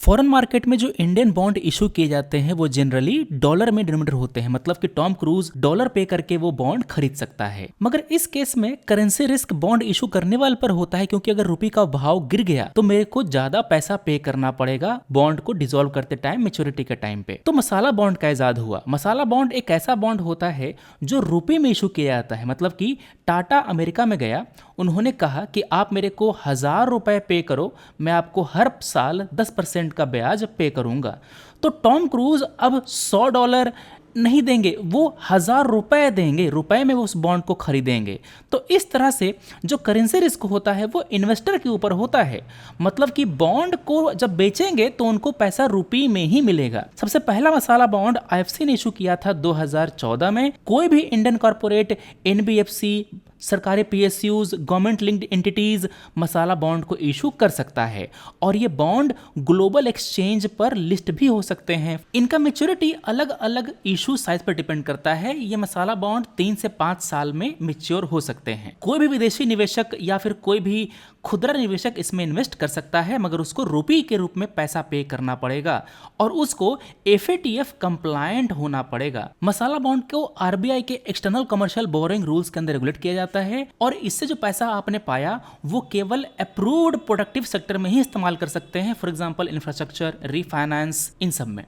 Foreign market में जो Indian bond issue किए जाते हैं वो जनरली डॉलर में डिनोमिनेटर होते हैं, मतलब कि टॉम क्रूज डॉलर पे करके वो बॉन्ड खरीद सकता है। मगर इस केस में करेंसी रिस्क बॉन्ड इशू करने वाले पर होता है, क्योंकि अगर रुपये का भाव गिर गया तो मेरे को ज्यादा पैसा पे करना पड़ेगा बॉन्ड को डिसॉल्व करते टाइम, मेच्योरिटी के टाइम पे। तो मसाला बॉन्ड का इजाद हुआ। मसाला बॉन्ड एक ऐसा बॉन्ड होता है जो रुपये में इशू किया जाता है। मतलब कि टाटा अमेरिका में गया, उन्होंने कहा कि आप मेरे को 1000 रुपए पे करो, मैं आपको हर साल 10% का ब्याज पे करूंगा। तो टॉम क्रूज अब $100 नहीं देंगे, वो 1000 रुपए देंगे, रुपए में वो उस बॉन्ड को खरीदेंगे। तो इस तरह से जो करेंसी रिस्क होता है वो इन्वेस्टर के ऊपर होता है। मतलब कि बॉन्ड को जब बेचेंगे तो उनको पैसा रुपये में ही मिलेगा। सबसे पहला मसाला बॉन्ड आईएफसी ने इशू किया था 2014 में। कोई भी इंडियन कॉर्पोरेट, एनबीएफसी, सरकारी पीएसयूज, गवर्नमेंट लिंक्ड एंटिटीज मसाला बॉन्ड को इशू कर सकता है और ये बॉन्ड ग्लोबल एक्सचेंज पर लिस्ट भी हो सकते हैं। इनका मैच्योरिटी अलग अलग इशू साइज पर डिपेंड करता है। ये मसाला बॉन्ड 3 से 5 साल में मैच्योर हो सकते हैं। कोई भी विदेशी निवेशक या फिर कोई भी खुदरा निवेशक इसमें इन्वेस्ट कर सकता है, मगर उसको रुपये के रूप में पैसा पे करना पड़ेगा और उसको एफएटीएफ कंप्लायंट होना पड़ेगा। मसाला बॉन्ड को आरबीआई के एक्सटर्नल कमर्शियल बोरिंग रूल्स के अंदर रेगुलेट किया जाता है और इससे जो पैसा आपने पाया वो केवल अप्रूव्ड प्रोडक्टिव सेक्टर में ही इस्तेमाल कर सकते हैं। फॉर एग्जांपल इंफ्रास्ट्रक्चर, रीफाइनेंस, इन सब में।